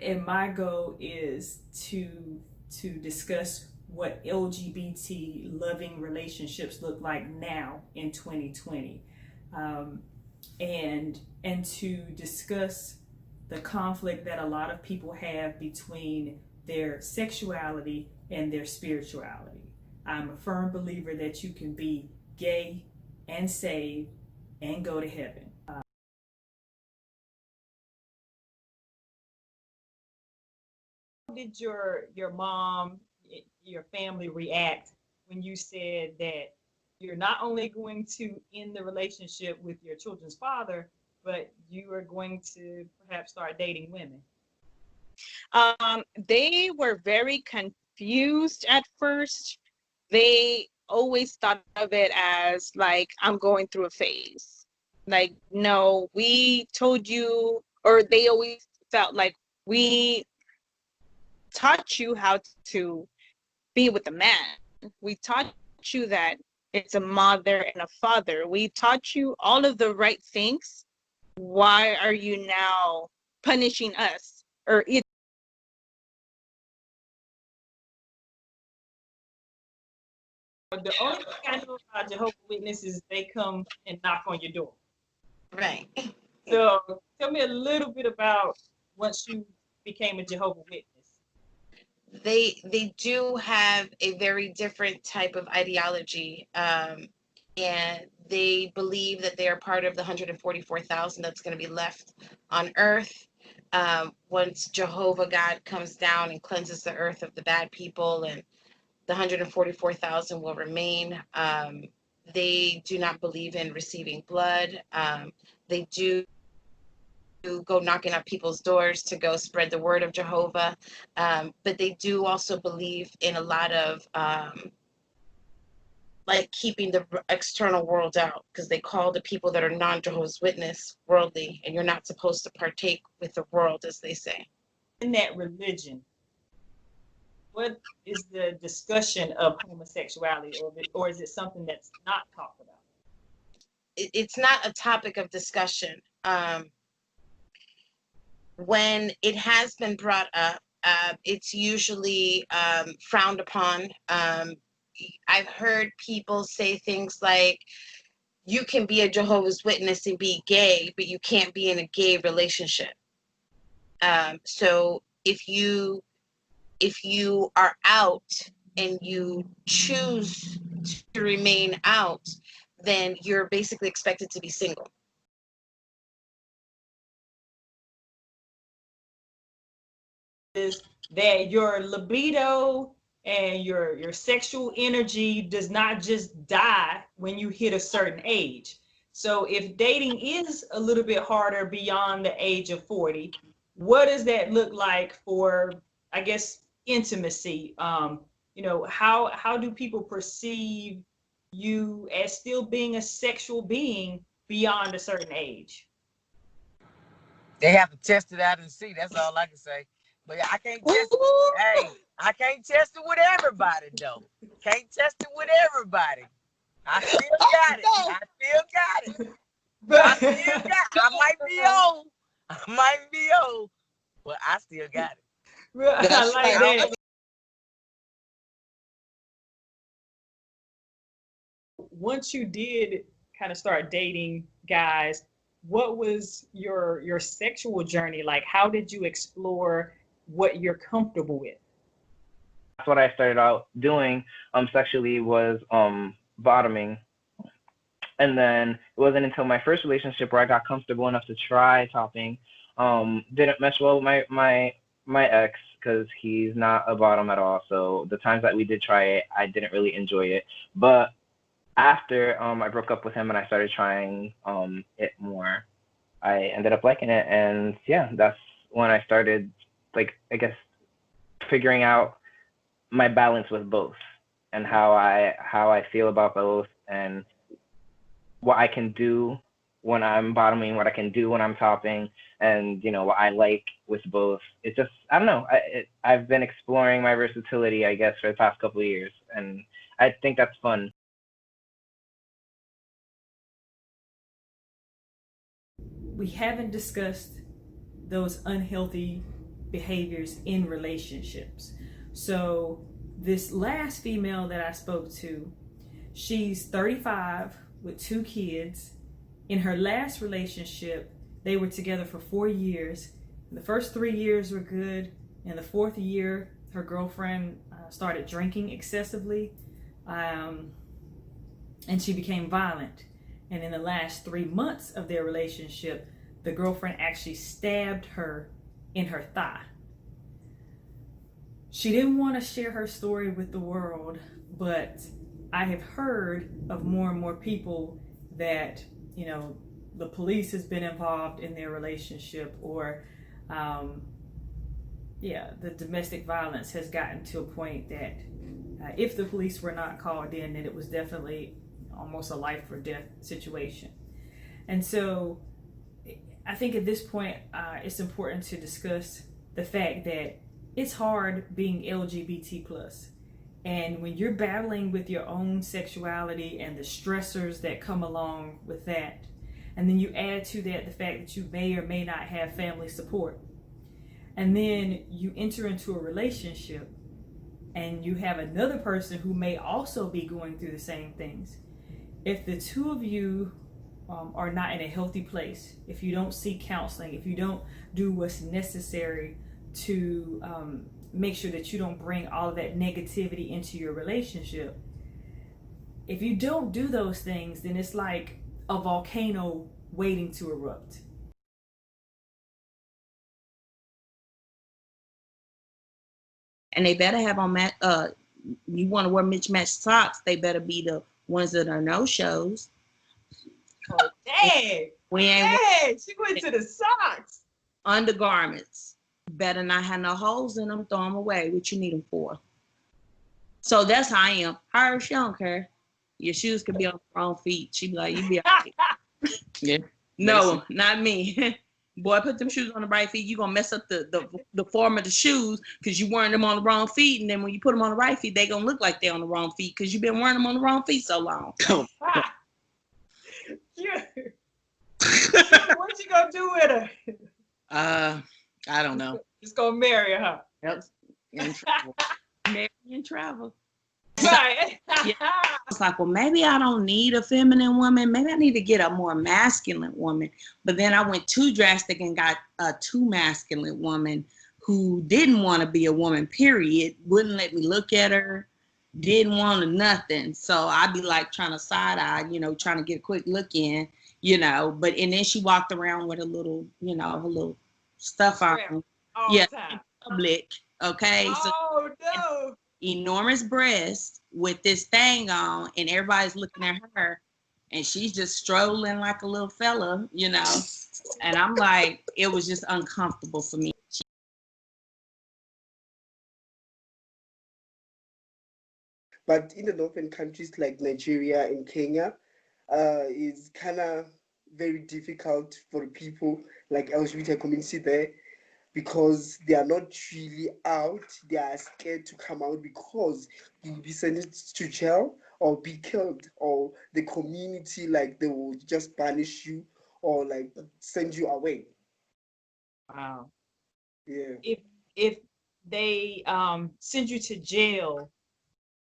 and my goal is to discuss what LGBT loving relationships look like now in 2020, um, and to discuss the conflict that a lot of people have between their sexuality and their spirituality. I'm a firm believer that you can be gay and saved and go to heaven. Did your mom, your family react when you said that you're not only going to end the relationship with your children's father, but you are going to perhaps start dating women? They were very confused at first. They always thought of it as like, I'm going through a phase. Like, no, we told you, or they always felt like we taught you how to be with a man. We taught you that it's a mother and a father. We taught you all of the right things. Why are you now punishing us? Or The only thing I know about Jehovah's Witnesses is they come and knock on your door. Right. So tell me a little bit about once you became a Jehovah's Witness. They do have a very different type of ideology, and they believe that they are part of the 144,000 that's going to be left on Earth once Jehovah God comes down and cleanses the earth of the bad people, and the 144,000 will remain. They do not believe in receiving blood. They do go knocking on people's doors to go spread the word of Jehovah. But they do also believe in a lot of like keeping the external world out, because they call the people that are non-Jehovah's Witness worldly, and you're not supposed to partake with the world, as they say. In that religion, what is the discussion of homosexuality, or is it something that's not talked about? It's not a topic of discussion. When it has been brought up, it's usually frowned upon. I've heard people say things like, you can be a Jehovah's Witness and be gay, but you can't be in a gay relationship. So if you are out and you choose to remain out, then you're basically expected to be single. Is that your libido and your sexual energy does not just die when you hit a certain age. So if dating is a little bit harder beyond the age of 40, what does that look like for, I guess, intimacy? How do people perceive you as still being a sexual being beyond a certain age? They have to test it out and see. That's all I can say. But I can't test it. Hey, I can't test it with everybody though. Can't test it with everybody. I still got it. I still got it. I still got it. I might be old. I might be old, but I still got it. I like that. Once you did kind of start dating guys, what was your sexual journey like? How did you explore what you're comfortable with? That's what I started out doing sexually, was bottoming. And then it wasn't until my first relationship where I got comfortable enough to try topping. Didn't mesh well with my ex, because he's not a bottom at all. So the times that we did try it, I didn't really enjoy it. But after I broke up with him and I started trying it more, I ended up liking it. And yeah, that's when I started, like, I guess, figuring out my balance with both, and how I feel about both, and what I can do when I'm bottoming, what I can do when I'm topping, and what I like with both. It's just, I don't know. I've been exploring my versatility, I guess, for the past couple of years, and I think that's fun. We haven't discussed those unhealthy behaviors in relationships. So this last female that I spoke to, she's 35 with 2 kids. In her last relationship, they were together for 4 years. The first 3 years were good. In the 4th year, her girlfriend started drinking excessively, and she became violent. And in the last 3 months of their relationship, the girlfriend actually stabbed her in her thigh. She didn't want to share her story with the world, but I have heard of more and more people that, you know, the police has been involved in their relationship, or the domestic violence has gotten to a point that if the police were not called in, then it was definitely almost a life or death situation. And so I think at this point, it's important to discuss the fact that it's hard being LGBT plus. And when you're battling with your own sexuality and the stressors that come along with that, and then you add to that the fact that you may or may not have family support, and then you enter into a relationship and you have another person who may also be going through the same things. If the two of you are not in a healthy place, if you don't seek counseling, if you don't do what's necessary to make sure that you don't bring all of that negativity into your relationship, if you don't do those things, then it's like a volcano waiting to erupt. And they better have on you want to wear mismatched socks, they better be the ones that are no shows. Oh, dang! We ain't Dang! She went to the socks. undergarments. Better not have no holes in them. Throw them away. What you need them for? So that's how I am. Her, she don't care. Your shoes could be on the wrong feet. She be like, you be all right. Yeah. No, not me. Boy, put them shoes on the right feet. You gonna mess up the form of the shoes because you wearing them on the wrong feet, and then when you put them on the right feet, they gonna look like they're on the wrong feet because you've been wearing them on the wrong feet so long. Yeah. What you gonna do with her? I don't know. Just gonna marry her. Yep. In travel. Marry and travel. Right. Yeah. I was like, well, maybe I don't need a feminine woman. Maybe I need to get a more masculine woman. But then I went too drastic and got a too masculine woman who didn't want to be a woman, period. Wouldn't let me look at her. Didn't want nothing. So I'd be like trying to side eye, trying to get a quick look in, But and then she walked around with a little, her little stuff on. All Yeah, the time. in public. Okay. Oh no. Enormous breast with this thing on, and everybody's looking at her, and she's just strolling like a little fella, And I'm like, it was just uncomfortable for me. But in the northern countries like Nigeria and Kenya, it's kind of very difficult for people like LGBT community there because they are not really out. They are scared to come out because you'll be sentenced to jail or be killed, or the community, like, they will just banish you or like send you away. Wow. Yeah. If they send you to jail,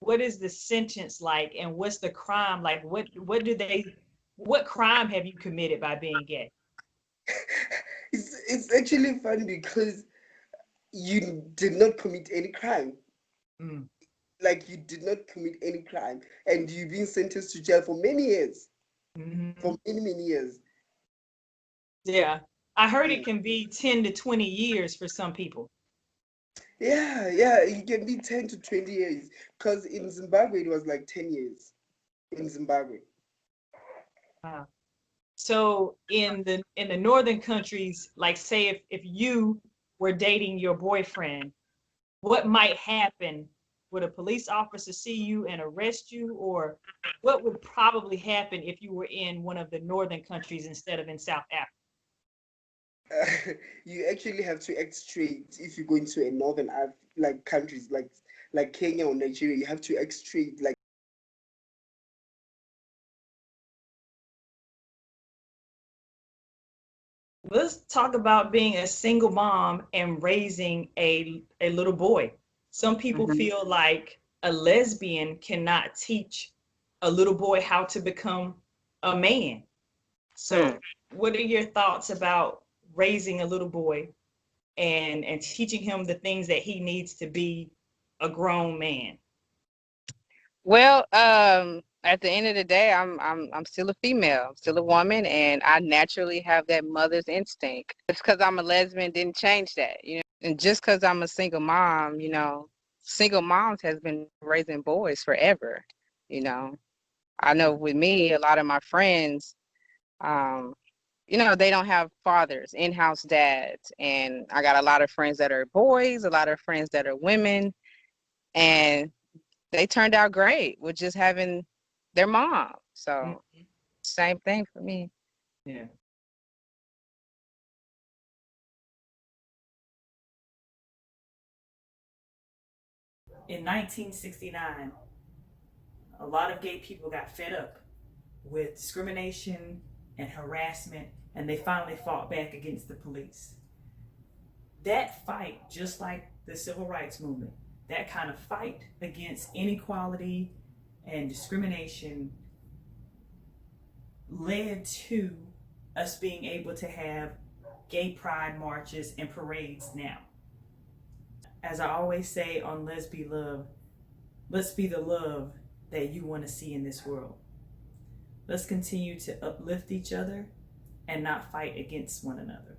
what is the sentence like, and what's the crime like? What crime have you committed by being gay? It's actually funny because you did not commit any crime. Mm. Like, you did not commit any crime, and you've been sentenced to jail for many years. Mm-hmm. For many years. Yeah, I heard it can be 10 to 20 years for some people. Yeah, it can be 10 to 20 years. Because in Zimbabwe, it was like 10 years. In Zimbabwe. Wow. So in the northern countries, like say if you were dating your boyfriend, what might happen? Would a police officer see you and arrest you, or what would probably happen if you were in one of the northern countries instead of in South Africa? You actually have to act straight if you go into a northern like countries like Kenya or Nigeria. You have to act straight. Like, let's talk about being a single mom and raising a little boy. Some people Mhm. feel like a lesbian cannot teach a little boy how to become a man. So, what are your thoughts about raising a little boy and teaching him the things that he needs to be a grown man? Well, at the end of the day, I'm still a female, I'm still a woman, and I naturally have that mother's instinct. Just because I'm a lesbian didn't change that, you know. And just because I'm a single mom, you know, single moms has been raising boys forever, you know. I know with me, a lot of my friends, um, you know, they don't have fathers, in-house dads, and I got a lot of friends that are boys, a lot of friends that are women, and they turned out great with just having their mom. So same thing for me. Yeah. In 1969, a lot of gay people got fed up with discrimination and harassment, and they finally fought back against the police. That fight, just like the civil rights movement, that kind of fight against inequality and discrimination led to us being able to have gay pride marches and parades now. As I always say on Lez B Luv, let's be the love that you want to see in this world. Let's continue to uplift each other and not fight against one another.